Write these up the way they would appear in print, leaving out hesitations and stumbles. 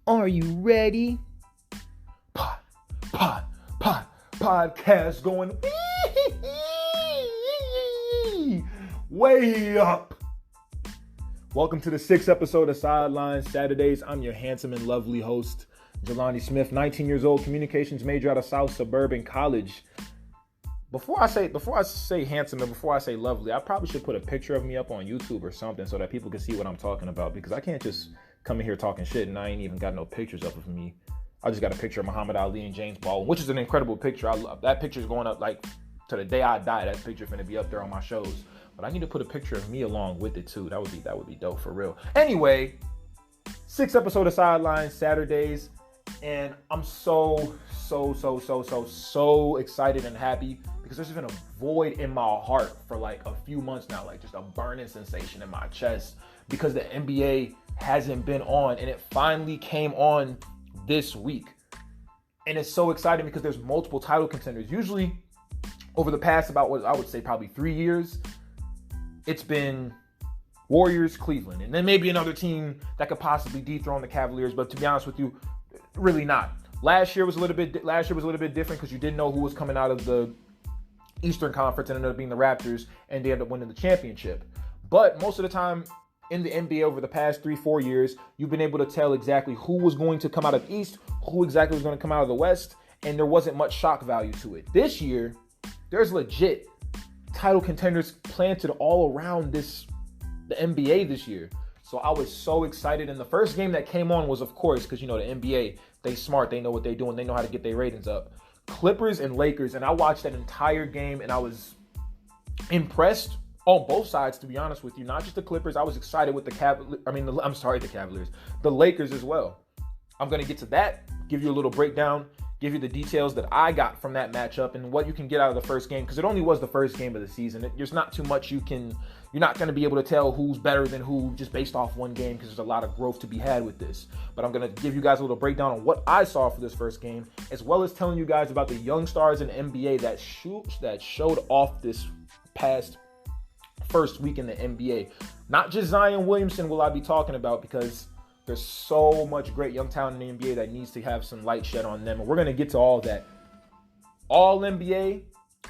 Are you ready? Podcast going way up. Welcome to the 6th episode of Sideline Saturdays. I'm your handsome and lovely host, Jelani Smith, 19 years old, communications major out of South Suburban College. Before I say handsome and before I say lovely, I probably should put a picture of me up on YouTube or something so that people can see what I'm talking about, because I can't just come in here talking shit and I ain't even got no pictures up of me. I just got a picture of Muhammad Ali and James Baldwin, which is an incredible picture. I love that picture. Is going up like to the day I die. That picture is going to be up there on my shows. But I need to put a picture of me along with it too. That would be dope for real. Anyway, 6th episode of Sideline Saturdays, and I'm so excited and happy because there's been a void in my heart for like a few months now, like just a burning sensation in my chest because the NBA hasn't been on, and it finally came on this week. And it's so exciting because there's multiple title contenders. Usually over the past about what I would say probably 3 years, it's been Warriors, Cleveland, and then maybe another team that could possibly dethrone the Cavaliers. But to be honest with you, really not. Last year was a little bit different because you didn't know who was coming out of the Eastern Conference, and ended up being the Raptors, and they ended up winning the championship. But most of the time in the NBA over the past 3-4 years, you've been able to tell exactly who was going to come out of the East, who exactly was going to come out of the West, and there wasn't much shock value to it. This year, there's legit title contenders planted all around the NBA this year. So I was so excited. And the first game that came on was, of course, because, you know, the NBA, they smart, they know what they're doing, they know how to get their ratings up. Clippers and Lakers, and I watched that entire game, and I was impressed on both sides, to be honest with you. Not just the Clippers. I was excited with the Cavaliers. The Lakers as well. I'm going to get to that, give you a little breakdown, give you the details that I got from that matchup and what you can get out of the first game, because it only was the first game of the season. There's not too much you're not going to be able to tell who's better than who just based off one game, because there's a lot of growth to be had with this. But I'm going to give you guys a little breakdown on what I saw for this first game, as well as telling you guys about the young stars in the NBA that showed off this past first week in the NBA. Not just Zion Williamson will I be talking about, because there's so much great young talent in the NBA that needs to have some light shed on them. And we're going to get to all that. All NBA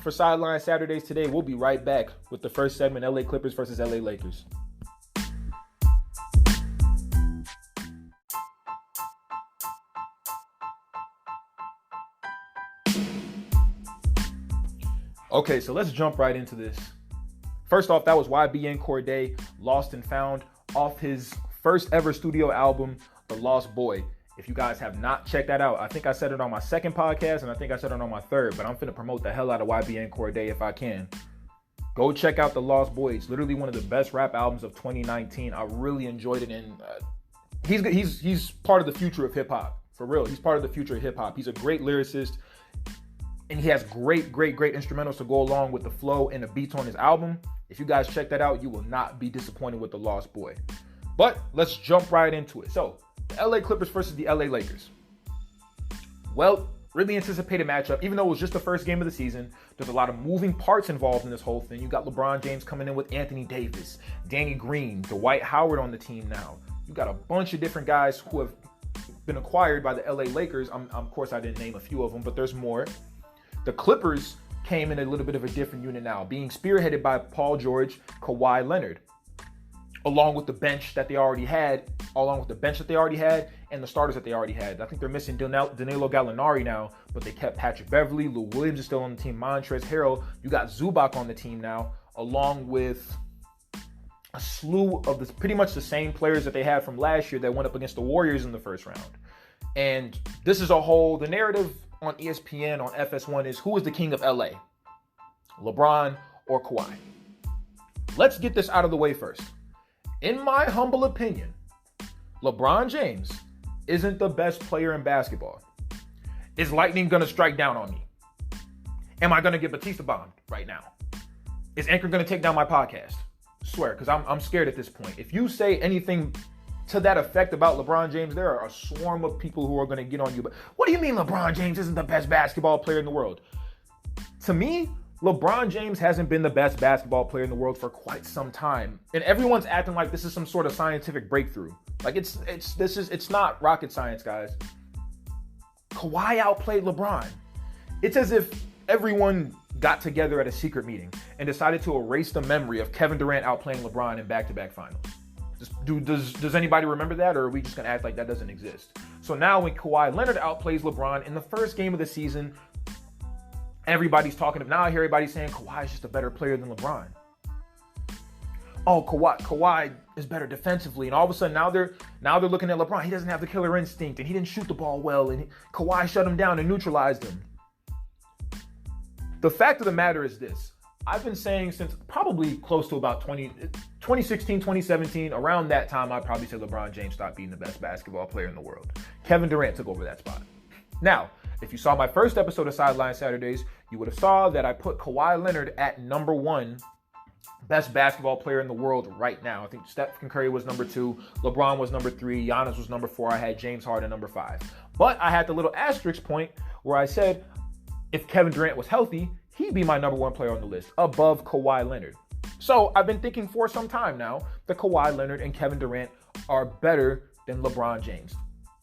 for Sideline Saturdays today. We'll be right back with the first segment, LA Clippers versus LA Lakers. Okay, so let's jump right into this. First off, that was YBN Cordae, Lost and Found, off his first ever studio album, The Lost Boy. If you guys have not checked that out, I think I said it on my second podcast, and I think I said it on my third, but I'm finna promote the hell out of YBN Cordae if I can. Go check out The Lost Boy. It's literally one of the best rap albums of 2019. I really enjoyed it, and he's part of the future of hip-hop. For real, he's part of the future of hip-hop. He's a great lyricist, and he has great instrumentals to go along with the flow and the beats on his album. If you guys check that out, you will not be disappointed with The Lost Boy. But let's jump right into it. So, the LA Clippers versus the LA Lakers. Well, really anticipated matchup. Even though it was just the first game of the season, there's a lot of moving parts involved in this whole thing. You got LeBron James coming in with Anthony Davis, Danny Green, Dwight Howard on the team now. You got a bunch of different guys who have been acquired by the LA Lakers. Of course, I didn't name a few of them, but there's more. The Clippers came in a little bit of a different unit now, being spearheaded by Paul George, Kawhi Leonard, along with the bench that they already had, and the starters that they already had. I think they're missing Danilo Gallinari now, but they kept Patrick Beverley. Lou Williams is still on the team. Montrezl Harrell. You got Zubac on the team now, along with a slew of pretty much the same players that they had from last year that went up against the Warriors in the first round. And this is the narrative on ESPN, on FS1 is, who is the king of LA? LeBron or Kawhi? Let's get this out of the way first. In my humble opinion, LeBron James isn't the best player in basketball. Is lightning going to strike down on me? Am I going to get Batista bombed right now? Is Anchor going to take down my podcast? I swear, because I'm scared at this point. If you say anything to that effect about LeBron James, there are a swarm of people who are going to get on you. But what do you mean LeBron James isn't the best basketball player in the world? To me, LeBron James hasn't been the best basketball player in the world for quite some time. And everyone's acting like this is some sort of scientific breakthrough. Like it's not rocket science, guys. Kawhi outplayed LeBron. It's as if everyone got together at a secret meeting and decided to erase the memory of Kevin Durant outplaying LeBron in back-to-back finals. Does anybody remember that, or are we just going to act like that doesn't exist? So now when Kawhi Leonard outplays LeBron in the first game of the season, everybody's talking. Now I hear everybody saying Kawhi is just a better player than LeBron. Oh, Kawhi is better defensively, and all of a sudden now they're looking at LeBron. He doesn't have the killer instinct, and he didn't shoot the ball well, and Kawhi shut him down and neutralized him. The fact of the matter is this. I've been saying since probably close to about 2016, 2017, around that time, I'd probably say LeBron James stopped being the best basketball player in the world. Kevin Durant took over that spot. Now, if you saw my first episode of Sideline Saturdays, you would have saw that I put Kawhi Leonard at number 1 best basketball player in the world right now. I think Stephen Curry was number 2, LeBron was number 3, Giannis was number 4, I had James Harden number 5. But I had the little asterisk point where I said if Kevin Durant was healthy, he'd be my number 1 player on the list, above Kawhi Leonard. So I've been thinking for some time now that Kawhi Leonard and Kevin Durant are better than LeBron James.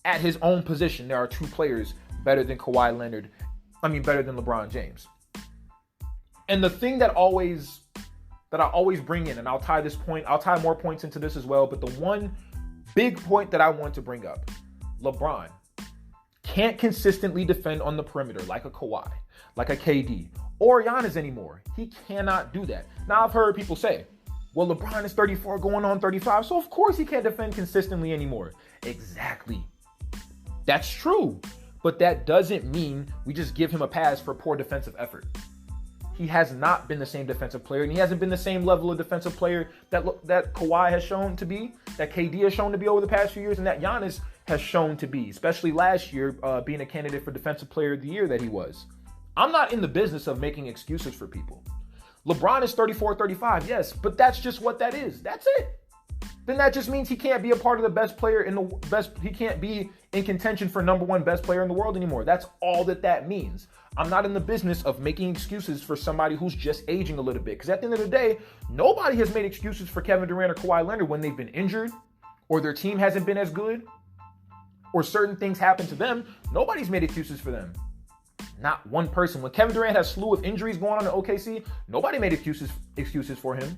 At his own position, there are 2 players better than better than LeBron James. And the thing that I always bring in, and I'll tie more points into this as well, but the one big point that I want to bring up, LeBron can't consistently defend on the perimeter like a Kawhi, like a KD, or Giannis anymore. He cannot do that. Now, I've heard people say, well, LeBron is 34 going on 35, so of course he can't defend consistently anymore. Exactly. That's true. But that doesn't mean we just give him a pass for poor defensive effort. He has not been the same defensive player, and he hasn't been the same level of defensive player that Kawhi has shown to be, that KD has shown to be over the past few years, and that Giannis has shown to be, especially last year, being a candidate for Defensive Player of the Year that he was. I'm not in the business of making excuses for people. LeBron is 34, 35, yes, but that's just what that is. That's it. Then that just means he can't be a part of the best player he can't be in contention for number 1 best player in the world anymore. That's all that means. I'm not in the business of making excuses for somebody who's just aging a little bit. Because at the end of the day, nobody has made excuses for Kevin Durant or Kawhi Leonard when they've been injured, or their team hasn't been as good, or certain things happen to them. Nobody's made excuses for them. Not one person. When Kevin Durant has a slew of injuries going on in OKC, nobody made excuses for him.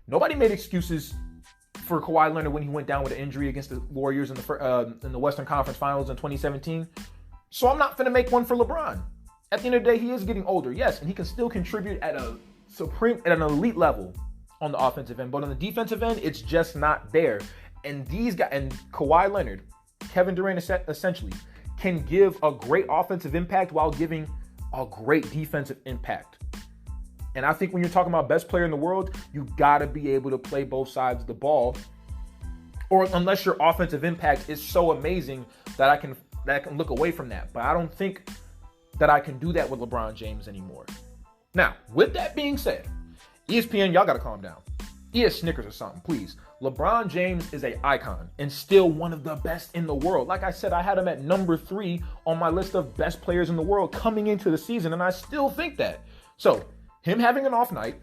Nobody made excuses for Kawhi Leonard when he went down with an injury against the Warriors in the Western Conference Finals in 2017. So I'm not going to make one for LeBron. At the end of the day, he is getting older, yes, and he can still contribute at an elite level on the offensive end. But on the defensive end, it's just not there. And these guys, and Kawhi Leonard, Kevin Durant essentially, can give a great offensive impact while giving a great defensive impact. And I think when you're talking about best player in the world, you got to be able to play both sides of the ball. Or unless your offensive impact is so amazing that I can look away from that. But I don't think that I can do that with LeBron James anymore. Now, with that being said, ESPN, y'all got to calm down. Eat a Snickers or something, please. LeBron James is an icon and still one of the best in the world. Like I said, I had him at number 3 on my list of best players in the world coming into the season, and I still think that. So, him having an off night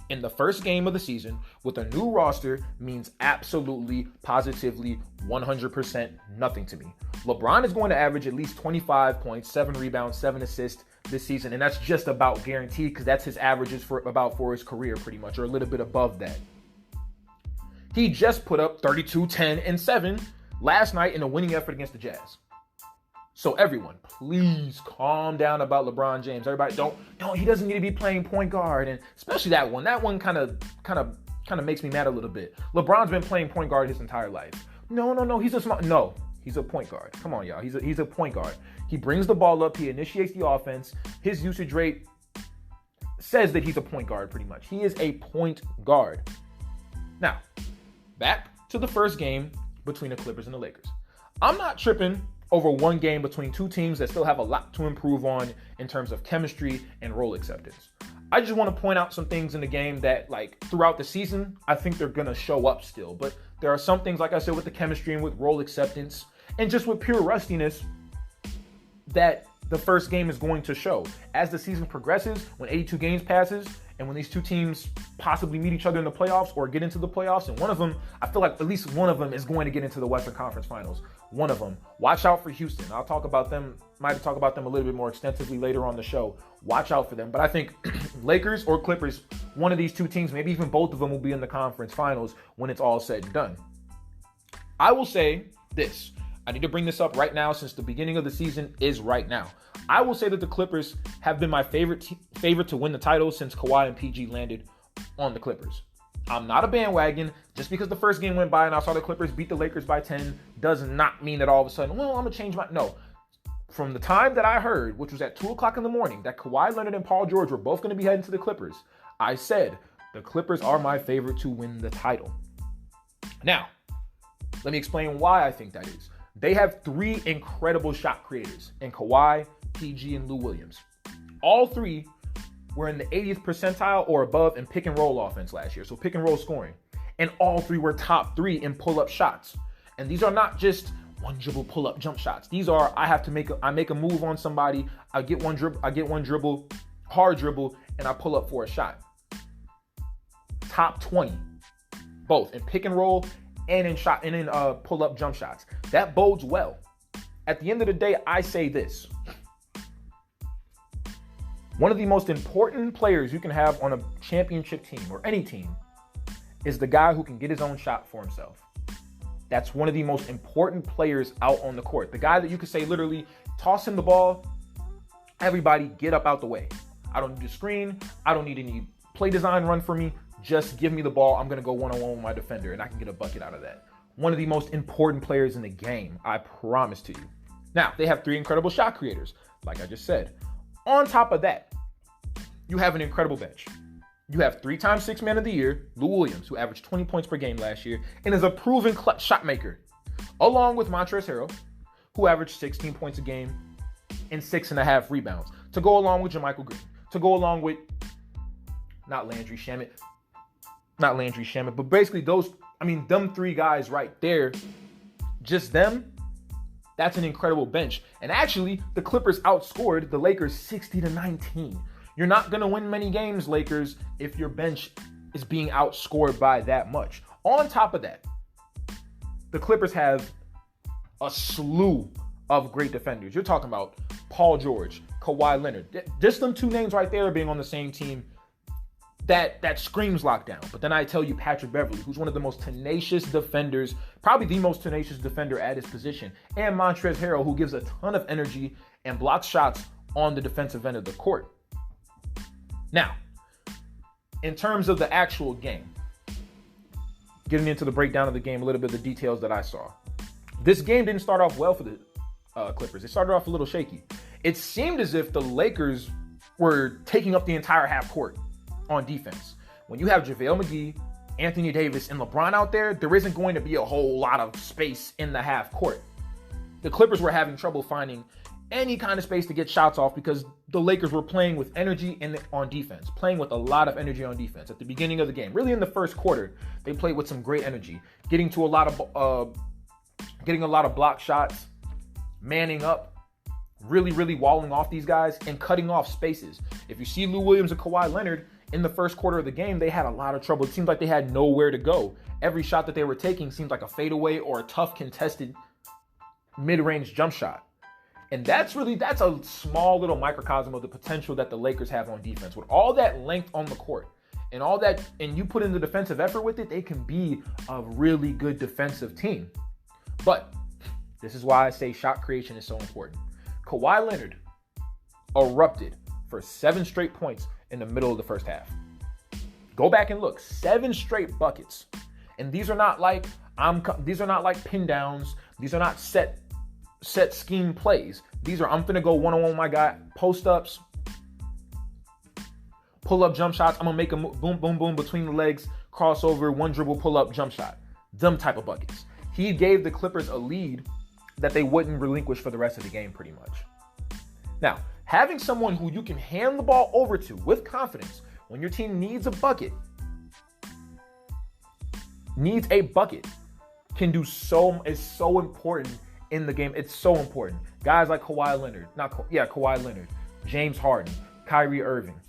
in the first game of the season with a new roster means absolutely, positively, 100% nothing to me. LeBron is going to average at least 25 points, 7 rebounds, 7 assists this season, and that's just about guaranteed because that's his averages for his career pretty much, or a little bit above that. He just put up 32, 10, and 7 last night in a winning effort against the Jazz. So everyone, please calm down about LeBron James. Everybody, don't. He doesn't need to be playing point guard, and especially that one. That one kind of makes me mad a little bit. LeBron's been playing point guard his entire life. No. He's a point guard. Come on, y'all. He's a point guard. He brings the ball up. He initiates the offense. His usage rate says that he's a point guard pretty much. He is a point guard. Now, back to the first game between the Clippers and the Lakers. I'm not tripping over one game between two teams that still have a lot to improve on in terms of chemistry and role acceptance. I just want to point out some things in the game that, like, throughout the season, I think they're going to show up still. But there are some things, like I said, with the chemistry and with role acceptance and just with pure rustiness that the first game is going to show. As the season progresses, when 82 games passes, and when these two teams possibly meet each other in the playoffs or get into the playoffs, and one of them, I feel like at least one of them is going to get into the Western Conference Finals. One of them. Watch out for Houston. I'll talk about them, might talk about them a little bit more extensively later on the show. Watch out for them. But I think Lakers or Clippers, one of these two teams, maybe even both of them, will be in the conference finals when it's all said and done. I will say this. I need to bring this up right now since the beginning of the season is right now. I will say that the Clippers have been my favorite to win the title since Kawhi and PG landed on the Clippers. I'm not a bandwagon. Just because the first game went by and I saw the Clippers beat the Lakers by 10 does not mean that all of a sudden, well, I'm going to change my... No. From the time that I heard, which was at 2 o'clock in the morning, that Kawhi Leonard and Paul George were both going to be heading to the Clippers, I said the Clippers are my favorite to win the title. Now, let me explain why I think that is. They have 3 incredible shot creators in Kawhi, PG, and Lou Williams. All 3 were in the 80th percentile or above in pick and roll offense last year, so pick and roll scoring. And all 3 were top 3 in pull-up shots. And these are not just one dribble pull-up jump shots. These are, I make a move on somebody, I get one dribble, hard dribble, and I pull up for a shot. Top 20, both in pick and roll and in pull-up jump shots. That bodes well. At the end of the day, I say this. One of the most important players you can have on a championship team or any team is the guy who can get his own shot for himself. That's one of the most important players out on the court. The guy that you could say literally, toss him the ball, everybody get up out the way. I don't need a screen. I don't need any play design run for me. Just give me the ball. I'm going to go one-on-one with my defender, and I can get a bucket out of that. One of the most important players in the game, I promise to you. Now, they have 3 incredible shot creators, like I just said. On top of that, you have an incredible bench. You have 3-time Sixth Man of the Year, Lou Williams, who averaged 20 points per game last year and is a proven clutch shot maker, along with Montrezl Harrell, who averaged 16 points a game and 6.5 rebounds, to go along with JaMychal Green, to go along with not Landry Shamet, but basically them 3 guys right there, just them, that's an incredible bench. And actually, the Clippers outscored the Lakers 60-19. You're not going to win many games, Lakers, if your bench is being outscored by that much. On top of that, the Clippers have a slew of great defenders. You're talking about Paul George, Kawhi Leonard. Just them 2 names right there being on the same team, that screams lockdown. But then I tell you Patrick Beverley, who's one of the most tenacious defenders, probably the most tenacious defender at his position, and Montrezl Harrell, who gives a ton of energy and blocks shots on the defensive end of the court. Now, in terms of the actual game, getting into the breakdown of the game, a little bit of the details that I saw. This game didn't start off well for the Clippers. It started off a little shaky. It seemed as if the Lakers were taking up the entire half court on defense. When you have JaVale McGee, Anthony Davis, and LeBron out there, there isn't going to be a whole lot of space in the half court. The Clippers were having trouble finding any kind of space to get shots off because the Lakers were playing with energy on defense, playing with a lot of energy on defense at the beginning of the game. Really in the first quarter, they played with some great energy, getting a lot of block shots, manning up, really walling off these guys and cutting off spaces. If you see Lou Williams and Kawhi Leonard in the first quarter of the game, they had a lot of trouble. It seemed like they had nowhere to go. Every shot that they were taking seemed like a fadeaway or a tough contested mid-range jump shot. And that's a small little microcosm of the potential that the Lakers have on defense. With all that length on the court and all that, and you put in the defensive effort with it, they can be a really good defensive team. But this is why I say shot creation is so important. Kawhi Leonard erupted for 7 straight points in the middle of the first half. Go back and look, 7 straight buckets. And these are not like pin downs. These are not set scheme plays. These are, I'm finna go one-on-one with my guy, post-ups, pull-up jump shots. I'm gonna make a boom, boom, boom between the legs, crossover, one dribble, pull-up jump shot. Them type of buckets. He gave the Clippers a lead that they wouldn't relinquish for the rest of the game pretty much. Now, having someone who you can hand the ball over to with confidence when your team needs a bucket, is so important in the game. It's so important. Guys like Kawhi Leonard, James Harden, Kyrie Irving,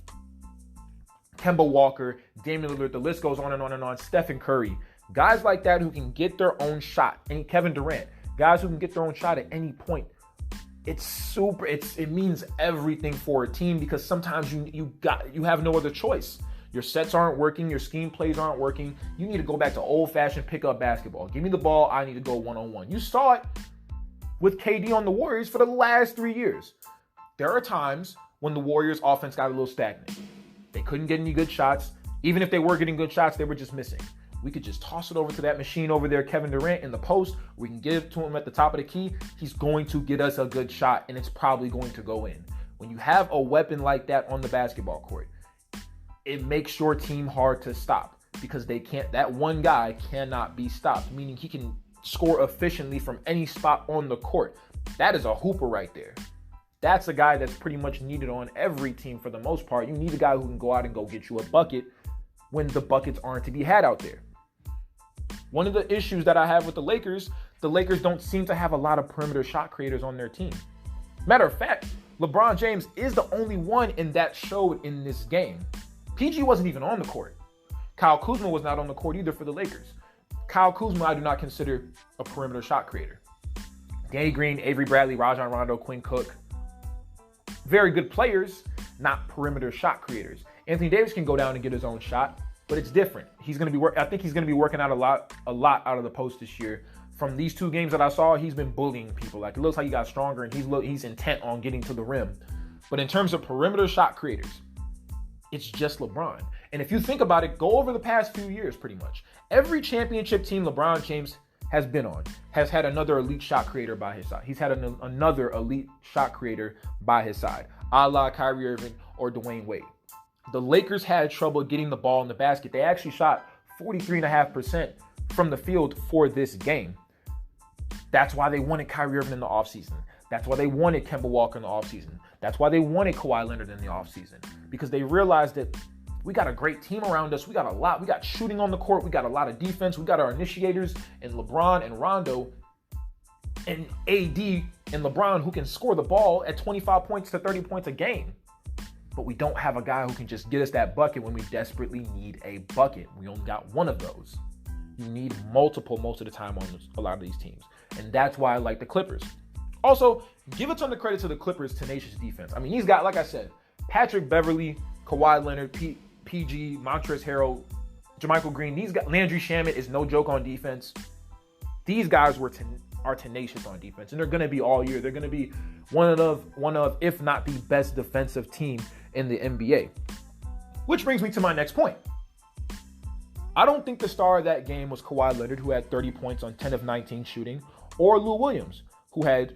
Kemba Walker, Damian Lillard, the list goes on and on and on, Stephen Curry. Guys like that who can get their own shot. And Kevin Durant. Guys who can get their own shot at any point. It means everything for a team, because sometimes you have no other choice. Your sets aren't working, your scheme plays aren't working. You need to go back to old-fashioned pickup basketball. Give me the ball, I need to go one-on-one. You saw it with KD on the Warriors for the last 3 years. There are times when the Warriors offense got a little stagnant. They couldn't get any good shots. Even if they were getting good shots, they were just missing. We could just toss it over to that machine over there, Kevin Durant, in the post. We can give it to him at the top of the key. He's going to get us a good shot, and it's probably going to go in. When you have a weapon like that on the basketball court, it makes your team hard to stop, because that one guy cannot be stopped, meaning he can score efficiently from any spot on the court. That is a hooper right there. That's a guy that's pretty much needed on every team for the most part. You need a guy who can go out and go get you a bucket when the buckets aren't to be had out there. One of the issues that I have with the Lakers don't seem to have a lot of perimeter shot creators on their team. Matter of fact, LeBron James is the only one in that showed in this game. PG wasn't even on the court. Kyle Kuzma was not on the court either for the Lakers. Kyle Kuzma, I do not consider a perimeter shot creator. Danny Green, Avery Bradley, Rajon Rondo, Quinn Cook, very good players, not perimeter shot creators. Anthony Davis can go down and get his own shot, but it's different. I think he's going to be working out a lot out of the post this year. From these 2 games that I saw, he's been bullying people. Like, it looks like he got stronger, and he's intent on getting to the rim. But in terms of perimeter shot creators, it's just LeBron. And if you think about it, go over the past few years pretty much. Every championship team LeBron James has been on has had another elite shot creator by his side. He's had another elite shot creator by his side, a la Kyrie Irving or Dwayne Wade. The Lakers had trouble getting the ball in the basket. They actually shot 43.5% from the field for this game. That's why they wanted Kyrie Irving in the offseason. That's why they wanted Kemba Walker in the offseason. That's why they wanted Kawhi Leonard in the offseason. Because they realized that we got a great team around us. We got a lot. We got shooting on the court. We got a lot of defense. We got our initiators in LeBron and Rondo and AD and LeBron, who can score the ball at 25 points to 30 points a game. But we don't have a guy who can just get us that bucket when we desperately need a bucket. We only got one of those. You need multiple most of the time on a lot of these teams. And that's why I like the Clippers. Also, give a ton of credit to the Clippers' tenacious defense. I mean, he's got, like I said, Patrick Beverley, Kawhi Leonard, PG, Montrezl Harrell, JaMychal Green. These guys, Landry Shamet is no joke on defense. These guys are tenacious on defense, and they're going to be all year. They're going to be one of, if not the best defensive team in the NBA. Which brings me to my next point. I don't think the star of that game was Kawhi Leonard, who had 30 points on 10 of 19 shooting, or Lou Williams, who had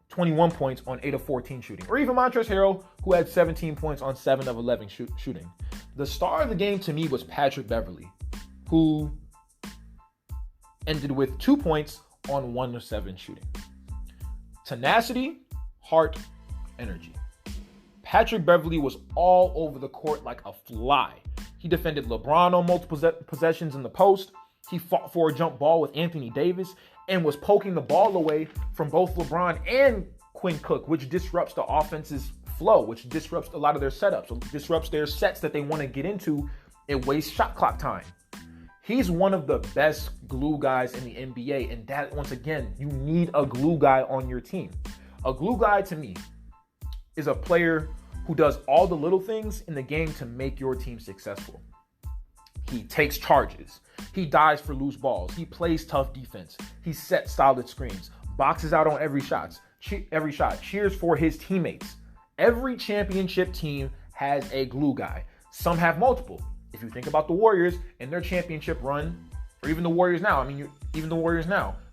21 points on 8 of 14 shooting, or even Montrezl Harrell, who had 17 points on 7 of 11 shooting. The star of the game to me was Patrick Beverley, who ended with 2 points on 1 of 7 shooting. Tenacity, heart, energy. Patrick Beverley was all over the court like a fly. He defended LeBron on multiple possessions in the post. He fought for a jump ball with Anthony Davis and was poking the ball away from both LeBron and Quinn Cook, which disrupts the offense's flow, which disrupts a lot of their setups, it disrupts their sets that they want to get into. It wastes shot clock time. He's one of the best glue guys in the NBA, and that, once again, you need a glue guy on your team. A glue guy, to me, is a player who does all the little things in the game to make your team successful. He takes charges. He dives for loose balls. He plays tough defense. He sets solid screens. Boxes out on every shot. Cheers for his teammates. Every championship team has a glue guy. Some have multiple. If you think about the Warriors and their championship run, or even the Warriors now,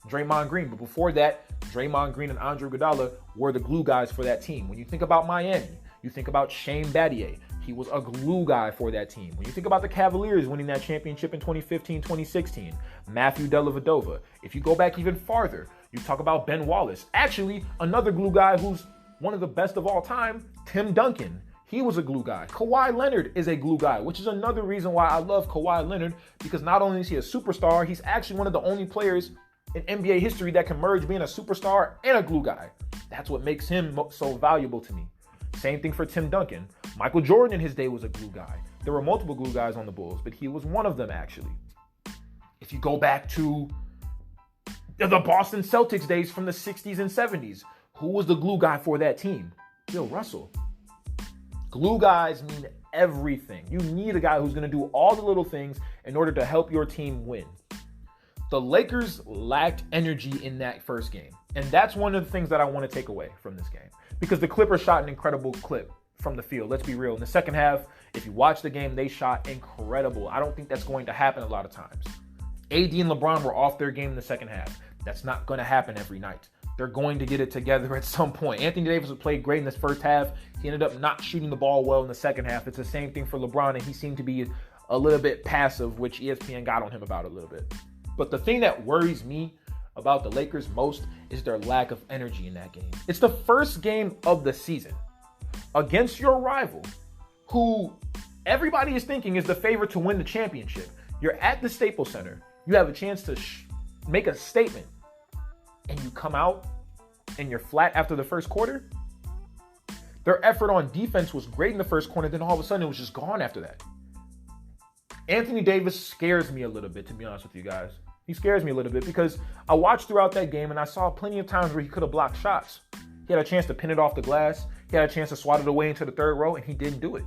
Draymond Green. But before that, Draymond Green and Andre Iguodala were the glue guys for that team. When you think about Miami, you think about Shane Battier. He was a glue guy for that team. When you think about the Cavaliers winning that championship in 2015, 2016, Matthew Dellavedova. If you go back even farther, you talk about Ben Wallace. Actually, another glue guy who's one of the best of all time, Tim Duncan. He was a glue guy. Kawhi Leonard is a glue guy, which is another reason why I love Kawhi Leonard, because not only is he a superstar, he's actually one of the only players in NBA history that can merge being a superstar and a glue guy. That's what makes him so valuable to me. Same thing for Tim Duncan. Michael Jordan in his day was a glue guy. There were multiple glue guys on the Bulls, but he was one of them actually. If you go back to the Boston Celtics days from the 60s and 70s, who was the glue guy for that team? Bill Russell. Glue guys mean everything. You need a guy who's going to do all the little things in order to help your team win. The Lakers lacked energy in that first game. And that's one of the things that I want to take away from this game. Because the Clippers shot an incredible clip from the field. Let's be real. In the second half, if you watch the game, they shot incredible. I don't think that's going to happen a lot of times. AD and LeBron were off their game in the second half. That's not going to happen every night. They're going to get it together at some point. Anthony Davis played great in this first half. He ended up not shooting the ball well in the second half. It's the same thing for LeBron, and he seemed to be a little bit passive, which ESPN got on him about a little bit. But the thing that worries me about the Lakers most is their lack of energy in that game. It's the first game of the season against your rival, who everybody is thinking is the favorite to win the championship. You're at the Staples Center. You have a chance to make a statement, and you come out and you're flat after the first quarter. Their effort on defense was great in the first quarter, then all of a sudden it was just gone after that. Anthony Davis scares me a little bit, to be honest with you guys. He scares me a little bit because I watched throughout that game and I saw plenty of times where he could have blocked shots. He had a chance to pin it off the glass. He had a chance to swat it away into the third row, and he didn't do it.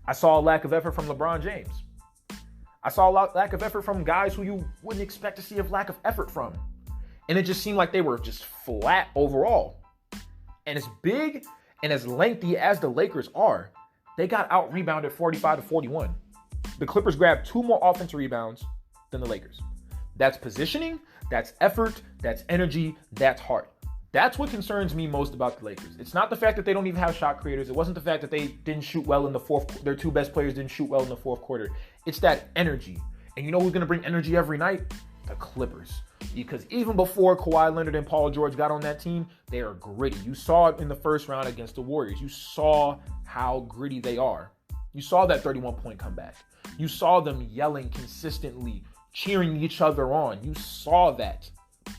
I saw a lack of effort from LeBron James. I saw a lack of effort from guys who you wouldn't expect to see a lack of effort from. And it just seemed like they were just flat overall. And as big and as lengthy as the Lakers are, they got out-rebounded 45-41. The Clippers grabbed 2 more offensive rebounds than the Lakers. That's positioning, that's effort, that's energy, that's heart. That's what concerns me most about the Lakers. It's not the fact that they don't even have shot creators. It wasn't the fact that they didn't shoot well in the fourth. Their 2 best players didn't shoot well in the fourth quarter. It's that energy. And you know who's going to bring energy every night? The Clippers. Because even before Kawhi Leonard and Paul George got on that team, they are gritty. You saw it in the first round against the Warriors. You saw how gritty they are. You saw that 31-point comeback. You saw them yelling consistently, cheering each other on. You saw that.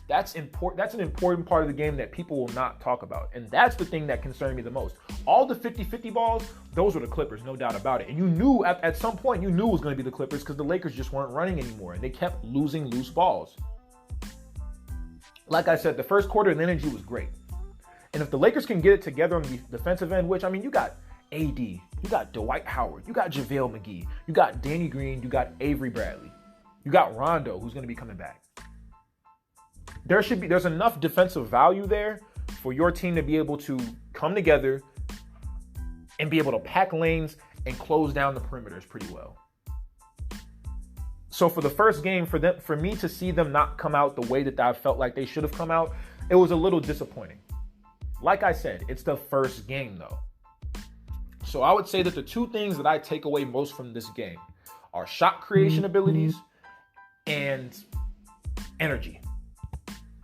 That's important. That's an important part of the game that people will not talk about. And that's the thing that concerned me the most. All the 50-50 balls, those were the Clippers, no doubt about it. And you knew at some point, you knew it was going to be the Clippers because the Lakers just weren't running anymore. And they kept losing loose balls. Like I said, the first quarter, the energy was great. And if the Lakers can get it together on the defensive end, which, I mean, you got AD, you got Dwight Howard, you got JaVale McGee, you got Danny Green, you got Avery Bradley, you got Rondo, who's going to be coming back. There's enough defensive value there for your team to be able to come together and be able to pack lanes and close down the perimeters pretty well. So for the first game, for me to see them not come out the way that I felt like they should have come out, it was a little disappointing. Like I said, it's the first game though. So I would say that the 2 things that I take away most from this game are shot creation abilities and energy.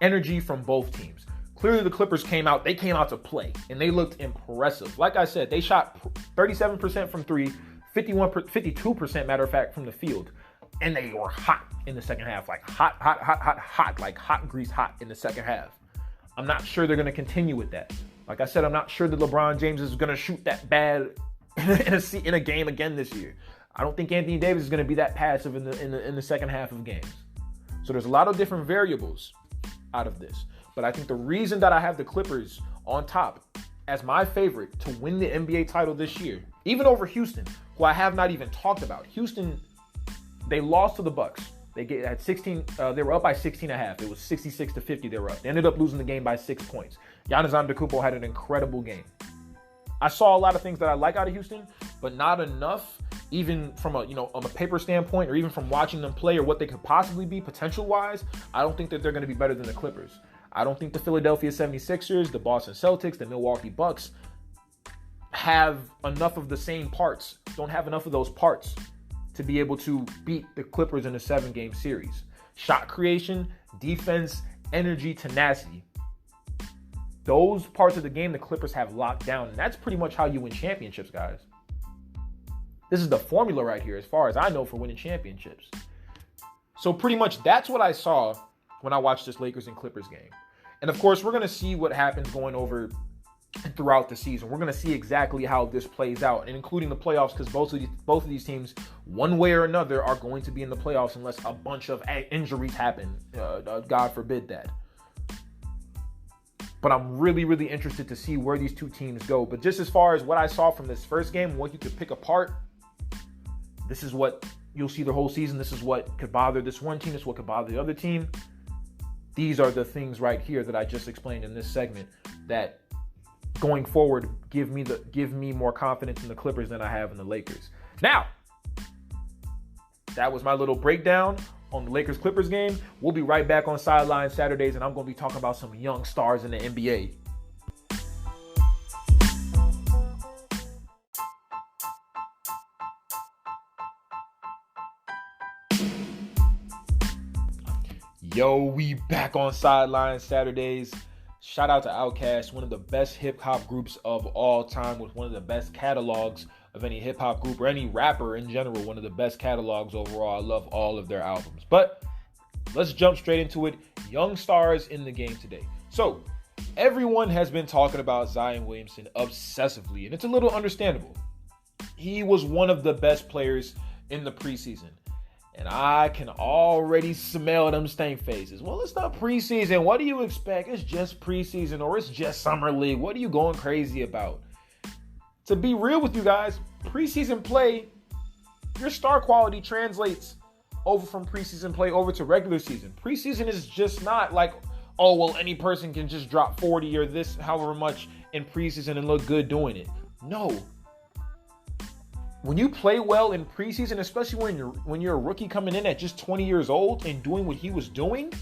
Energy from both teams. Clearly the Clippers came out to play, and they looked impressive. Like I said, they shot 37% from 3, 52% matter of fact from the field. And they were hot in the second half, like hot, like hot grease hot in the second half. I'm not sure they're going to continue with that. Like I said, I'm not sure that LeBron James is going to shoot that bad in a game again this year. I don't think Anthony Davis is going to be that passive in the second half of games. So there's a lot of different variables out of this. But I think the reason that I have the Clippers on top as my favorite to win the NBA title this year, even over Houston, who I have not even talked about. Houston, they lost to the Bucks. They were up by 16.5. It was 66-50 they were up. They ended up losing the game by 6 points. Giannis Antetokounmpo had an incredible game. I saw a lot of things that I like out of Houston, but not enough, even from on a paper standpoint, or even from watching them play or what they could possibly be potential-wise. I don't think that they're going to be better than the Clippers. I don't think the Philadelphia 76ers, the Boston Celtics, the Milwaukee Bucks have enough of the same parts, don't have enough of those parts to be able to beat the Clippers in a 7-game series. Shot creation, defense, energy, tenacity. Those parts of the game the Clippers have locked down, and that's pretty much how you win championships, guys. This is the formula right here, as far as I know, for winning championships. So pretty much that's what I saw when I watch this Lakers and Clippers game. And of course, we're going to see what happens going over throughout the season. We're going to see exactly how this plays out, and including the playoffs, because both of these teams, one way or another, are going to be in the playoffs unless a bunch of injuries happen. God forbid that. But I'm really, really interested to see where these two teams go. But just as far as what I saw from this first game, what you could pick apart, this is what you'll see the whole season. This is what could bother this one team. This is what could bother the other team. These are the things right here that I just explained in this segment that going forward give me more confidence in the Clippers than I have in the Lakers. Now, that was my little breakdown on the Lakers-Clippers game. We'll be right back on Sideline Saturdays, and I'm going to be talking about some young stars in the NBA. Yo, we back on Sideline Saturdays. Shout out to Outkast, one of the best hip-hop groups of all time with one of the best catalogs of any hip-hop group or any rapper in general, one of the best catalogs overall. I love all of their albums. But let's jump straight into it. Young stars in the game today. So, everyone has been talking about Zion Williamson obsessively, and it's a little understandable. He was one of the best players in the preseason. And I can already smell them stank faces. Well, it's not preseason. What do you expect? It's just preseason, or it's just summer league. What are you going crazy about? To be real with you guys, preseason play, your star quality translates over from preseason play over to regular season. Preseason is just not like, oh, well, any person can just drop 40 or this, however much in preseason and look good doing it. No. When you play well in preseason, especially when you're a rookie coming in at just 20 years old and doing what he was doing,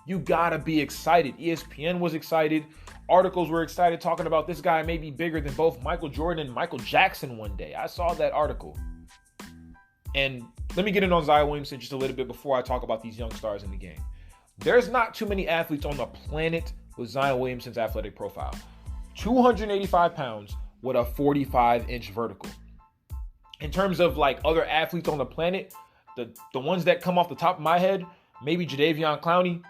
you gotta be excited. ESPN was excited. Articles were excited talking about this guy may be bigger than both Michael Jordan and Michael Jackson one day. I saw that article. And let me get in on Zion Williamson just a little bit before I talk about these young stars in the game. There's not too many athletes on the planet with Zion Williamson's athletic profile. 285 pounds with a 45-inch vertical. In terms of like other athletes on the planet, the ones that come off the top of my head, maybe Jadeveon Clowney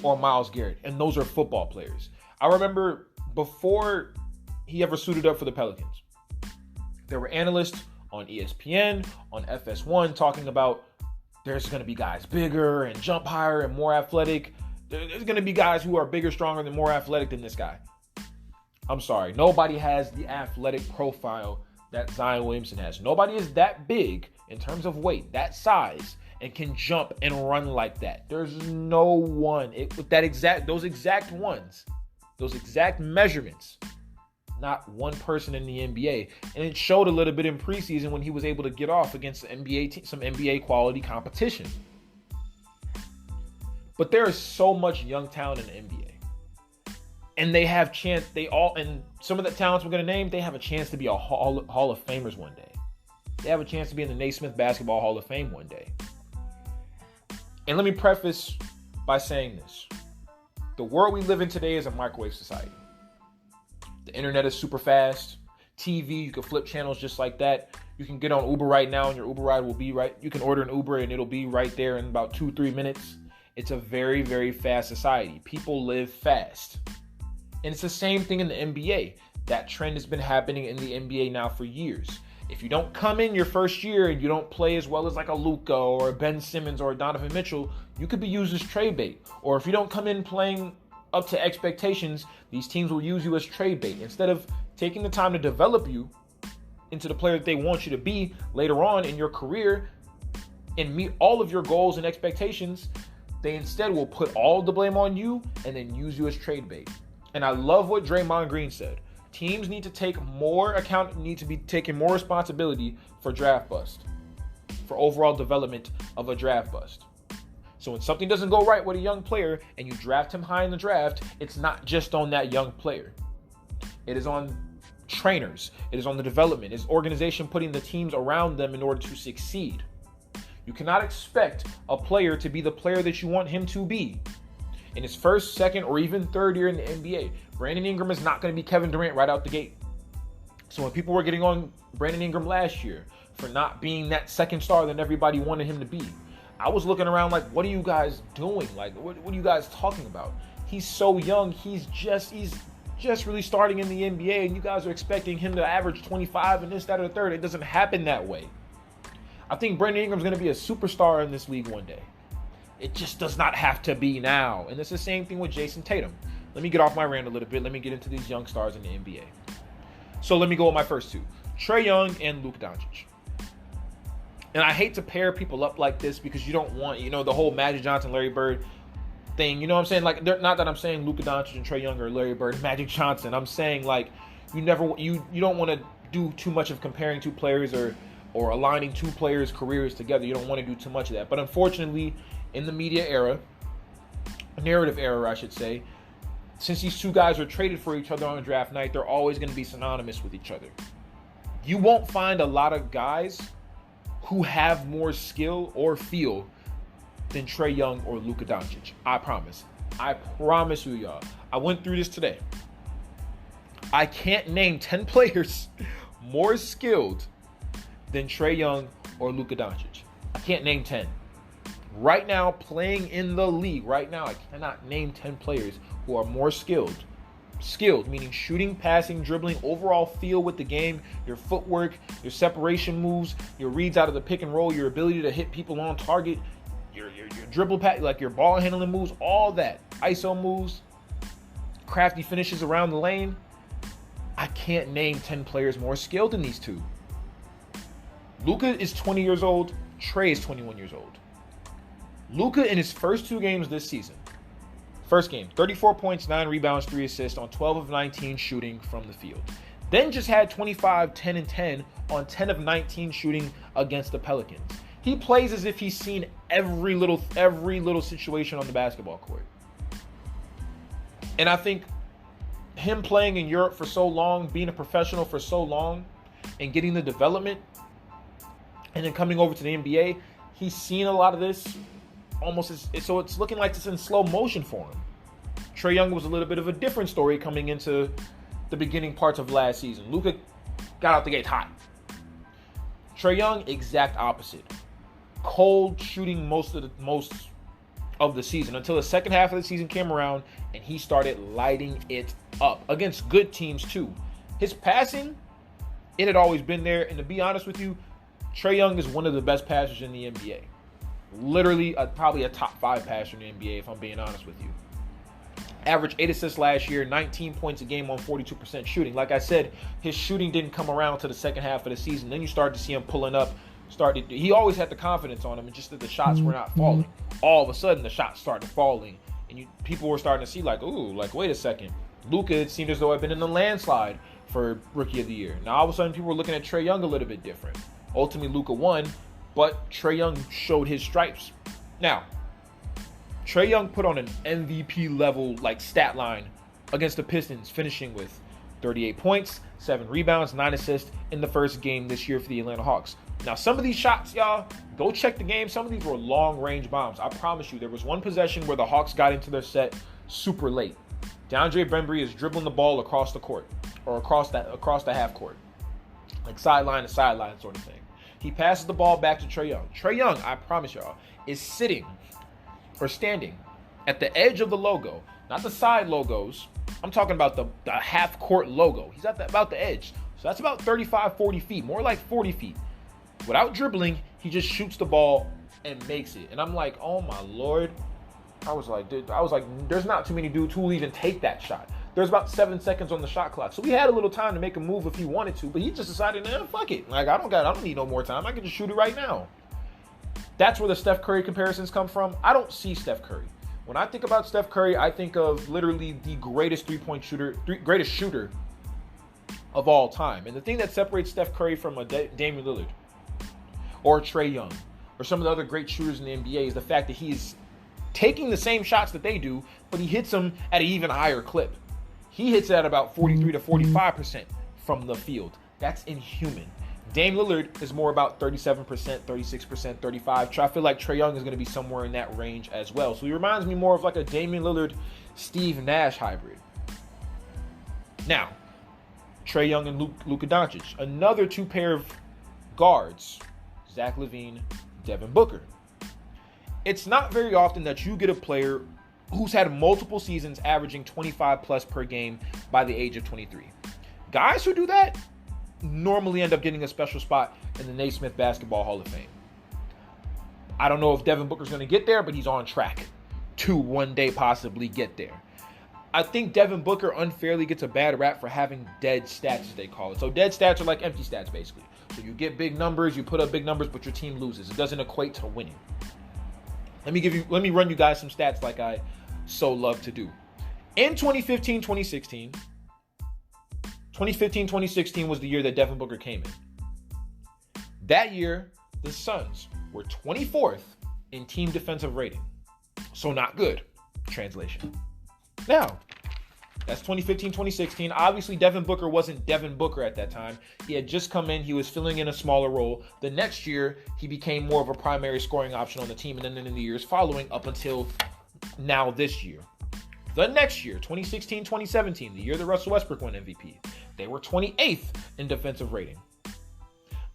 or Myles Garrett. And those are football players. I remember before he ever suited up for the Pelicans, there were analysts on ESPN, on FS1 talking about there's going to be guys bigger and jump higher and more athletic. There's going to be guys who are bigger, stronger, and more athletic than this guy. I'm sorry. Nobody has the athletic profile that Zion Williamson has. Nobody is that big in terms of weight, that size, and can jump and run like that. There's no one with those exact measurements. Not one person in the NBA. And it showed a little bit in preseason when he was able to get off against some NBA quality competition. But there is so much young talent in the NBA. And they have and some of the talents we're going to name, they have a chance to be a Hall of Famers one day. They have a chance to be in the Naismith Basketball Hall of Fame one day. And let me preface by saying this. The world we live in today is a microwave society. The internet is super fast. TV, you can flip channels just like that. You can get on Uber right now and your Uber ride will be right. You can order an Uber and it'll be right there in about 2-3 minutes. It's a very, very fast society. People live fast. And it's the same thing in the NBA. That trend has been happening in the NBA now for years. If you don't come in your first year and you don't play as well as like a Luka or a Ben Simmons or a Donovan Mitchell, you could be used as trade bait. Or if you don't come in playing up to expectations, these teams will use you as trade bait. Instead of taking the time to develop you into the player that they want you to be later on in your career and meet all of your goals and expectations, they instead will put all the blame on you and then use you as trade bait. And I love what Draymond Green said. Teams need to be taking more responsibility for draft bust, for overall development of a draft bust. So when something doesn't go right with a young player and you draft him high in the draft, it's not just on that young player. It is on trainers. It is on the development. It's organization putting the teams around them in order to succeed. You cannot expect a player to be the player that you want him to be in his first, second, or even third year in the NBA. Brandon Ingram is not going to be Kevin Durant right out the gate. So when people were getting on Brandon Ingram last year for not being that second star that everybody wanted him to be, I was looking around like, what are you guys doing? Like, what are you guys talking about? He's so young. He's just really starting in the NBA, and you guys are expecting him to average 25 and this, that, or the third. It doesn't happen that way. I think Brandon Ingram's going to be a superstar in this league one day. It just does not have to be now. And it's the same thing with Jason Tatum. Let me get off my rant a little bit. Let me get into these young stars in the NBA. So let me go with my first two. Trae Young and Luka Doncic. And I hate to pair people up like this because you don't want, the whole Magic Johnson, Larry Bird thing. You know what I'm saying? Like, not that I'm saying Luka Doncic and Trae Young or Larry Bird and Magic Johnson. I'm saying, like, you don't want to do too much of comparing two players or aligning two players' careers together. You don't want to do too much of that. But unfortunately, in the media era, narrative era, I should say, since these two guys were traded for each other on draft night, they're always going to be synonymous with each other. You won't find a lot of guys who have more skill or feel than Trae Young or Luka Doncic. I promise. I promise you, y'all. I went through this today. I can't name 10 players more skilled than Trae Young or Luka Doncic. I can't name 10. Right now, playing in the league, right now, I cannot name 10 players who are more skilled. Skilled, meaning shooting, passing, dribbling, overall feel with the game, your footwork, your separation moves, your reads out of the pick and roll, your ability to hit people on target, your dribble pass, like your ball handling moves, all that. ISO moves, crafty finishes around the lane. I can't name 10 players more skilled than these two. Luka is 20 years old. Trae is 21 years old. Luka in his first two games this season. First game, 34 points, 9 rebounds, 3 assists on 12 of 19 shooting from the field. Then just had 25, 10, and 10 on 10 of 19 shooting against the Pelicans. He plays as if he's seen every little situation on the basketball court. And I think him playing in Europe for so long, being a professional for so long, and getting the development, and then coming over to the NBA, he's seen a lot of this. So it's looking like it's in slow motion for him. Trae Young was a little bit of a different story coming into the beginning parts of last season. Luka got out the gate hot. Trae Young, exact opposite. Cold shooting most of the season until the second half of the season came around and he started lighting it up against good teams too. His passing, it had always been there. And to be honest with you, Trae Young is one of the best passers in the NBA. Literally, probably a top 5 passer in the NBA, if I'm being honest with you. Averaged 8 assists last year, 19 points a game on 42% shooting. Like I said, his shooting didn't come around to the second half of the season. Then you started to see him pulling up. He always had the confidence on him, and just that the shots were not falling. All of a sudden, the shots started falling, and people were starting to see like, ooh, like wait a second. Luka, it seemed as though I'd been in a landslide for Rookie of the Year. Now all of a sudden, people were looking at Trae Young a little bit different. Ultimately, Luka won. But Trae Young showed his stripes. Now, Trae Young put on an MVP level stat line against the Pistons, finishing with 38 points, 7 rebounds, 9 assists in the first game this year for the Atlanta Hawks. Now, some of these shots, y'all, go check the game. Some of these were long-range bombs. I promise you, there was one possession where the Hawks got into their set super late. DeAndre Bembry is dribbling the ball across the court or across the half court, like sideline to sideline sort of thing. He passes the ball back to Trae Young. Trae Young, I promise y'all, is standing at the edge of the logo, not the side logos. I'm talking about the half-court logo. He's about the edge. So that's about 35, 40 feet, more like 40 feet. Without dribbling, he just shoots the ball and makes it. And I'm like, oh, my Lord. I was like, there's not too many dudes who will even take that shot. There's about 7 seconds on the shot clock. So we had a little time to make a move if he wanted to, but he just decided, fuck it. Like, I don't need no more time. I can just shoot it right now. That's where the Steph Curry comparisons come from. I don't see Steph Curry. When I think about Steph Curry, I think of literally the greatest greatest shooter of all time. And the thing that separates Steph Curry from a Damian Lillard or Trae Young or some of the other great shooters in the NBA is the fact that he's taking the same shots that they do, but he hits them at an even higher clip. He hits at about 43 to 45% from the field. That's inhuman. Dame Lillard is more about 37%, 36%, 35%. I feel like Trae Young is going to be somewhere in that range as well. So he reminds me more of like a Damian Lillard, Steve Nash hybrid. Now, Trae Young and Luka Doncic. Another 2 pair of guards, Zach LaVine, Devin Booker. It's not very often that you get a player who's had multiple seasons averaging 25 plus per game by the age of 23. Guys who do that normally end up getting a special spot in the Naismith Basketball Hall of Fame. I don't know if Devin Booker's going to get there, but he's on track to one day possibly get there. I think Devin Booker unfairly gets a bad rap for having dead stats, as they call it. So dead stats are like empty stats, basically. So you get big numbers, you put up big numbers, but your team loses. It doesn't equate to winning. Let me run you guys some stats like I so love to do. In 2015-2016 was the year that Devin Booker came in. That year, the Suns were 24th in team defensive rating. So not good. Translation. Now, that's 2015-2016. Obviously, Devin Booker wasn't Devin Booker at that time. He had just come in. He was filling in a smaller role. The next year, he became more of a primary scoring option on the team. And then in the years following, up until now this year. The next year, 2016-2017, the year that Russell Westbrook won MVP, they were 28th in defensive rating.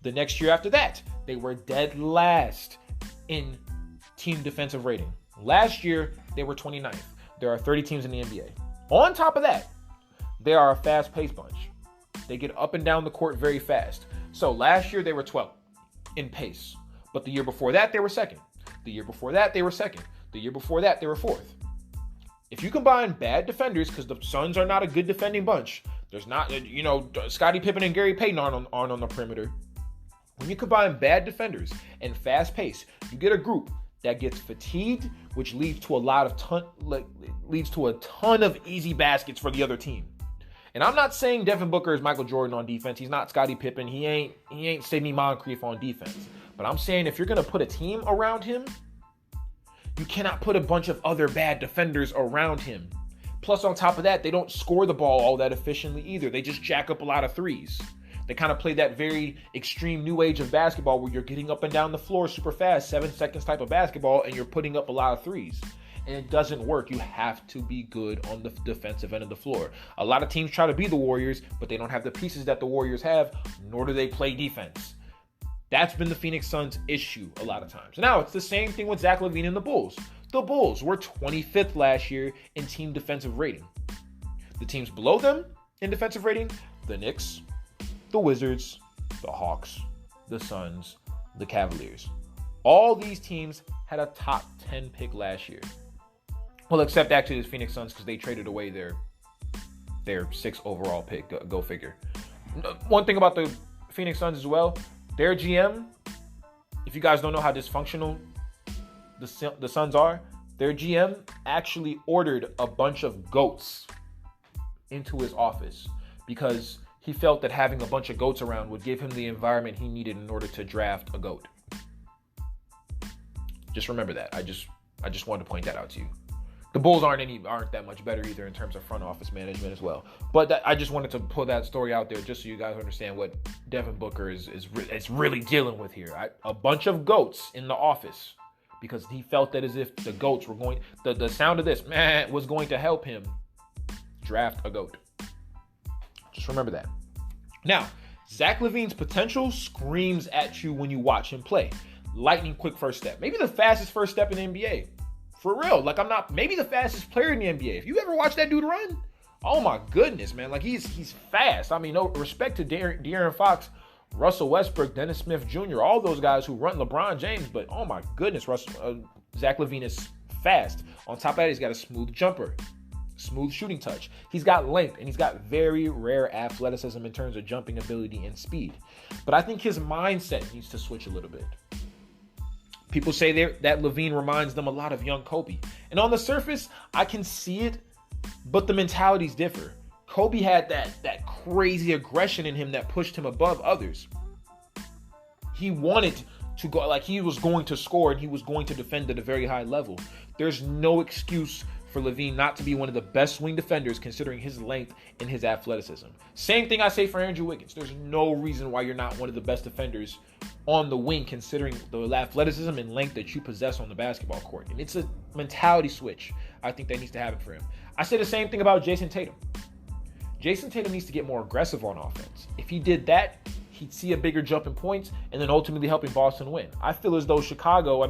The next year after that, they were dead last in team defensive rating. Last year, they were 29th. There are 30 teams in the NBA. On top of that, they are a fast-paced bunch. They get up and down the court very fast. So last year, they were 12th in pace. But the year before that, they were second. The year before that, they were second. The year before that, they were fourth. If you combine bad defenders, because the Suns are not a good defending bunch, there's not, Scottie Pippen and Gary Payton aren't on the perimeter. When you combine bad defenders and fast pace, you get a group that gets fatigued, which leads to a ton of easy baskets for the other team. And I'm not saying Devin Booker is Michael Jordan on defense. He's not Scottie Pippen. He ain't Sidney Moncrief on defense. But I'm saying if you're gonna put a team around him, you cannot put a bunch of other bad defenders around him. Plus, on top of that, they don't score the ball all that efficiently either. They just jack up a lot of threes. They kind of play that very extreme new age of basketball where you're getting up and down the floor super fast, 7 seconds type of basketball, and you're putting up a lot of threes. And it doesn't work. You have to be good on the defensive end of the floor. A lot of teams try to be the Warriors, but they don't have the pieces that the Warriors have, nor do they play defense. That's been the Phoenix Suns' issue a lot of times. Now, it's the same thing with Zach LaVine and the Bulls. The Bulls were 25th last year in team defensive rating. The teams below them in defensive rating, the Knicks, the Wizards, the Hawks, the Suns, the Cavaliers. All these teams had a top 10 pick last year. Well, except actually the Phoenix Suns because they traded away their 6th overall pick. Go figure. One thing about the Phoenix Suns as well, their GM, if you guys don't know how dysfunctional the Suns are, their GM actually ordered a bunch of goats into his office because he felt that having a bunch of goats around would give him the environment he needed in order to draft a GOAT. Just remember that. I just wanted to point that out to you. The Bulls aren't that much better either in terms of front office management as well. But I just wanted to pull that story out there just so you guys understand what Devin Booker is really dealing with here. A bunch of goats in the office because he felt that as if the goats were going, the sound of this was going to help him draft a GOAT. Just remember that. Now, Zach LaVine's potential screams at you when you watch him play. Lightning quick first step. Maybe the fastest first step in the NBA. For real. Maybe the fastest player in the NBA. If you ever watch that dude run, oh my goodness, man. He's fast. I mean, no respect to De'Aaron Fox, Russell Westbrook, Dennis Smith Jr., all those guys who run LeBron James, but oh my goodness, Zach LaVine is fast. On top of that, he's got a smooth jumper. Smooth shooting touch. He's got length, and he's got very rare athleticism in terms of jumping ability and speed. But I think his mindset needs to switch a little bit. People say that LaVine reminds them a lot of young Kobe. And on the surface, I can see it, but the mentalities differ. Kobe had that crazy aggression in him that pushed him above others. He wanted to go, he was going to score, and he was going to defend at a very high level. There's no excuse for LaVine not to be one of the best wing defenders considering his length and his athleticism. Same thing I say for Andrew Wiggins. There's no reason why you're not one of the best defenders on the wing considering the athleticism and length that you possess on the basketball court. And it's a mentality switch I think that needs to happen for him. I say the same thing about Jason Tatum. Jason Tatum needs to get more aggressive on offense. If he did that, he'd see a bigger jump in points and then ultimately helping Boston win. I feel as though Chicago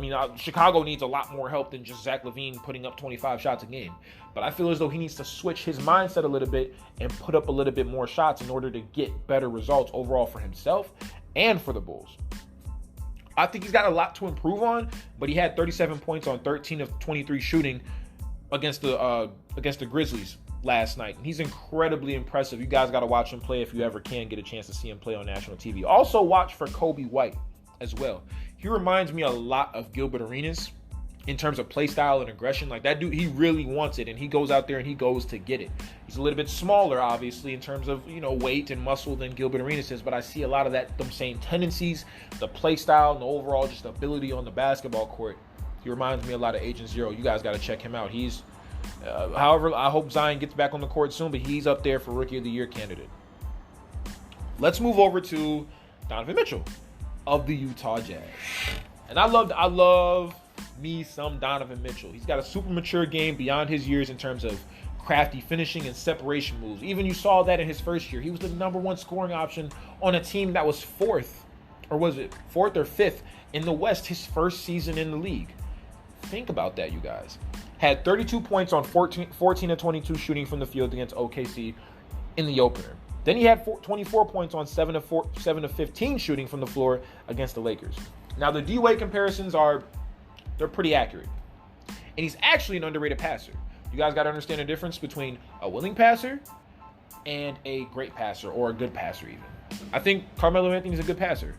needs a lot more help than just Zach LaVine putting up 25 shots a game. But I feel as though he needs to switch his mindset a little bit and put up a little bit more shots in order to get better results overall for himself and for the Bulls. I think he's got a lot to improve on, but he had 37 points on 13 of 23 shooting against the Grizzlies last night. And he's incredibly impressive. You guys got to watch him play if you ever can get a chance to see him play on national TV. Also watch for Kobe White as well. He reminds me a lot of Gilbert Arenas in terms of play style and aggression. Like, that dude, he really wants it, and he goes out there and he goes to get it. He's a little bit smaller, obviously, in terms of, weight and muscle than Gilbert Arenas is, but I see a lot of them same tendencies, the play style, and the overall just ability on the basketball court. He reminds me a lot of Agent Zero. You guys got to check him out. He's, however, I hope Zion gets back on the court soon, but he's up there for Rookie of the Year candidate. Let's move over to Donovan Mitchell of the Utah Jazz. And I love me some Donovan Mitchell. He's got a super mature game beyond his years in terms of crafty finishing and separation moves. Even you saw that in his first year. He was the number one scoring option on a team that was fourth or fifth in the West his first season in the league. Think about that, you guys. Had 32 points on 14 of 22 shooting from the field against OKC in the opener. Then he had 24 points on 7 of 15 shooting from the floor against the Lakers. Now, the D-Wade comparisons they're pretty accurate. And he's actually an underrated passer. You guys got to understand the difference between a willing passer and a great passer, or a good passer even. I think Carmelo Anthony's a good passer.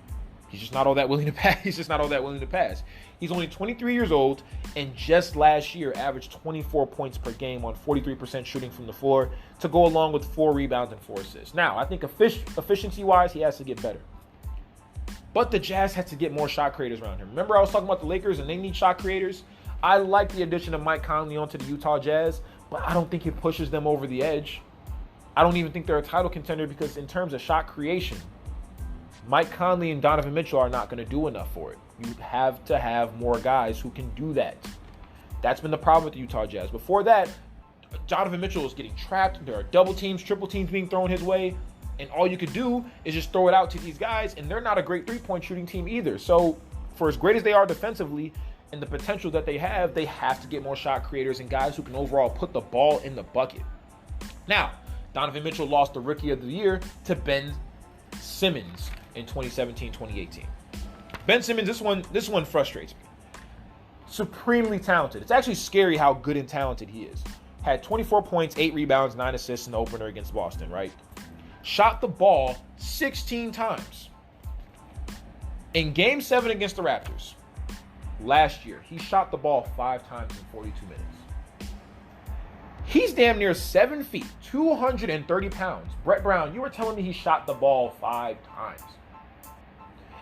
He's just not all that willing to pass. He's only 23 years old, and just last year averaged 24 points per game on 43% shooting from the floor to go along with 4 rebounds and 4 assists. Now, I think efficiency-wise, he has to get better. But the Jazz had to get more shot creators around him. Remember I was talking about the Lakers and they need shot creators? I like the addition of Mike Conley onto the Utah Jazz, but I don't think it pushes them over the edge. I don't even think they're a title contender because in terms of shot creation, Mike Conley and Donovan Mitchell are not going to do enough for it. You have to have more guys who can do that. That's been the problem with the Utah Jazz. Before that, Donovan Mitchell was getting trapped. There are double teams, triple teams being thrown his way. And all you could do is just throw it out to these guys, and they're not a great three-point shooting team either. So for as great as they are defensively and the potential that they have to get more shot creators and guys who can overall put the ball in the bucket. Now, Donovan Mitchell lost the Rookie of the Year to Ben Simmons in 2017-2018. Ben Simmons, this one frustrates me. Supremely talented. It's actually scary how good and talented he is. Had 24 points, 8 rebounds, 9 assists in the opener against Boston, right? Shot the ball 16 times. In Game 7 against the Raptors last year, he shot the ball 5 times in 42 minutes. He's damn near 7 feet, 230 pounds. Brett Brown, you were telling me he shot the ball 5 times.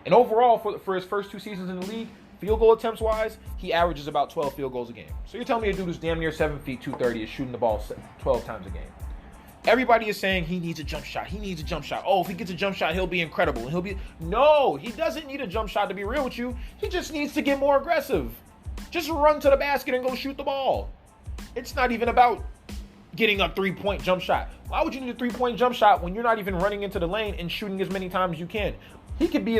And overall, for his first 2 seasons in the league, field goal attempts wise, he averages about 12 field goals a game. So you're telling me a dude who's damn near 7 feet, 230 is shooting the ball 12 times a game. Everybody is saying he needs a jump shot. He needs a jump shot. Oh, if he gets a jump shot, he'll be incredible. No, he doesn't need a jump shot to be real with you. He just needs to get more aggressive. Just run to the basket and go shoot the ball. It's not even about getting a 3-point jump shot. Why would you need a 3-point jump shot when you're not even running into the lane and shooting as many times as you can? He could be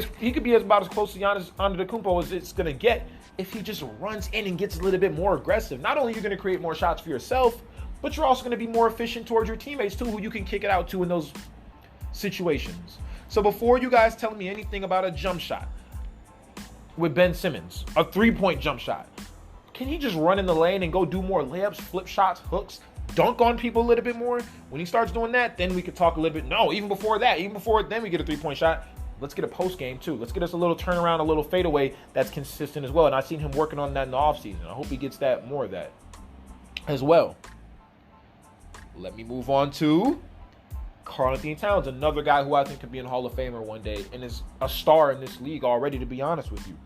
about as close to Giannis Antetokounmpo as it's gonna get if he just runs in and gets a little bit more aggressive. Not only are you gonna create more shots for yourself, but you're also going to be more efficient towards your teammates too, who you can kick it out to in those situations. So before you guys tell me anything about a jump shot with Ben Simmons, a 3-point jump shot, can he just run in the lane and go do more layups, flip shots, hooks, dunk on people a little bit more? When he starts doing that, then we could talk a little bit. No, even before then we get a 3-point shot. Let's get a post game too. Let's get us a little turnaround, a little fadeaway that's consistent as well. And I've seen him working on that in the offseason. I hope he gets that more of that as well. Let me move on to Karl-Anthony Towns, another guy who I think could be in Hall of Famer one day and is a star in this league already, to be honest with you.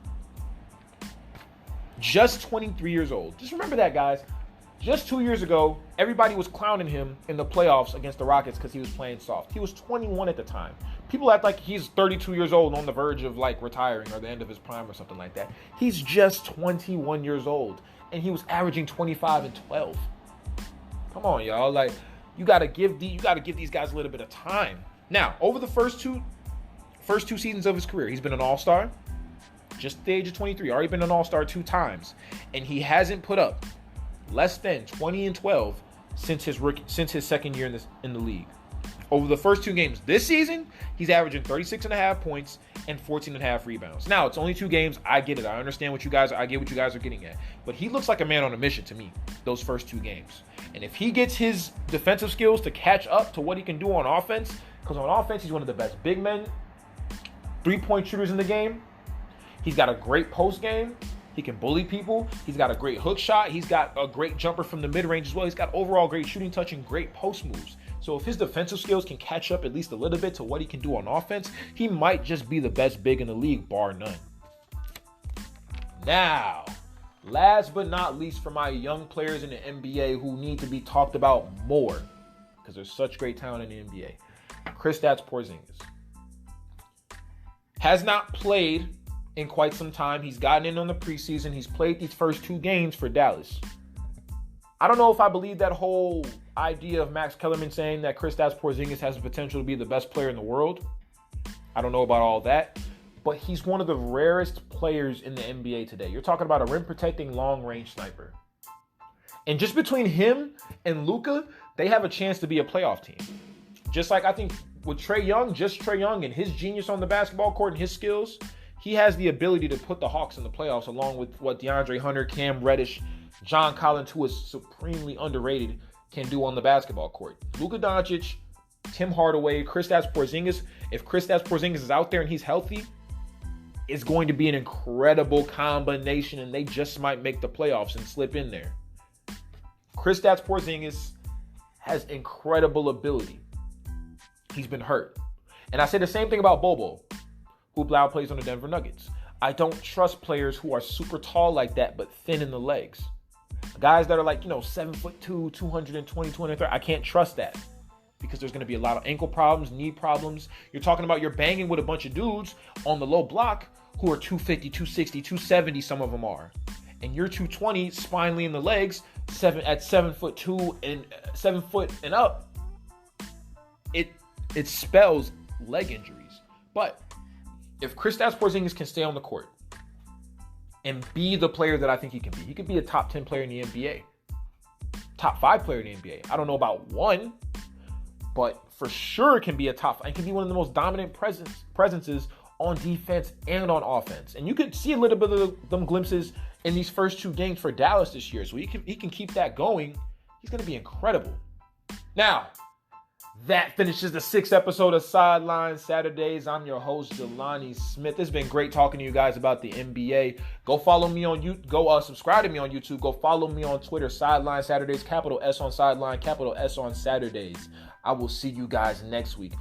Just 23 years old. Just remember that, guys. Just 2 years ago, everybody was clowning him in the playoffs against the Rockets because he was playing soft. He was 21 at the time. People act like he's 32 years old on the verge of retiring or the end of his prime or something like that. He's just 21 years old, and he was averaging 25 and 12. Come on, y'all. You gotta give these guys a little bit of time. Now, over the first first 2 seasons of his career, he's been an all-star. Just at the age of 23, already been an all-star 2 times. And he hasn't put up less than 20 and 12 since his second year in the league. Over the first 2 games this season, he's averaging 36.5 points and 14.5 rebounds. Now, it's only 2 games. I get it. I understand I get what you guys are getting at. But he looks like a man on a mission to me, those first 2 games. And if he gets his defensive skills to catch up to what he can do on offense, because on offense, he's one of the best big men, 3-point shooters in the game. He's got a great post game. He can bully people. He's got a great hook shot. He's got a great jumper from the mid-range as well. He's got overall great shooting touch and great post moves. So if his defensive skills can catch up at least a little bit to what he can do on offense, he might just be the best big in the league, bar none. Now, last but not least, for my young players in the NBA who need to be talked about more, because there's such great talent in the NBA, Kristaps Porzingis has not played in quite some time. He's gotten in on the preseason. He's played these first 2 games for Dallas. I don't know if I believe that whole idea of Max Kellerman saying that Kristaps Porzingis has the potential to be the best player in the world. I don't know about all that, but he's one of the rarest players in the NBA today. You're talking about a rim-protecting long-range sniper. And just between him and Luka, they have a chance to be a playoff team. Just like I think with Trae Young and his genius on the basketball court and his skills, he has the ability to put the Hawks in the playoffs along with what DeAndre Hunter, Cam Reddish, John Collins, who is supremely underrated, can do on the basketball court. Luka Doncic, Tim Hardaway, Kristaps Porzingis. If Kristaps Porzingis is out there and he's healthy, it's going to be an incredible combination, and they just might make the playoffs and slip in there. Kristaps Porzingis has incredible ability. He's been hurt. And I say the same thing about Bobo, who now plays on the Denver Nuggets. I don't trust players who are super tall like that, but thin in the legs. Guys that are like, 7'2", 220, 230. I can't trust that because there's going to be a lot of ankle problems, knee problems. You're talking about you're banging with a bunch of dudes on the low block who are 250, 260, 270, some of them are. And you're 220, spinally in the legs, 7'2" and 7 foot and up. It spells leg injuries. But if Kristaps Porzingis can stay on the court and be the player that I think he can be a top 10 player in the NBA, top 5 player in the NBA. I don't know about 1, but for sure can be a top 5. And can be one of the most dominant presences on defense and on offense. And you could see a little bit of them glimpses in these first 2 games for Dallas this year. So he can keep that going. He's going to be incredible. Now, that finishes the 6th episode of Sideline Saturdays. I'm your host, Jelani Smith. It's been great talking to you guys about the NBA. Go follow me on YouTube. Go subscribe to me on YouTube. Go follow me on Twitter. Sideline Saturdays, capital S on Sideline, capital S on Saturdays. I will see you guys next week.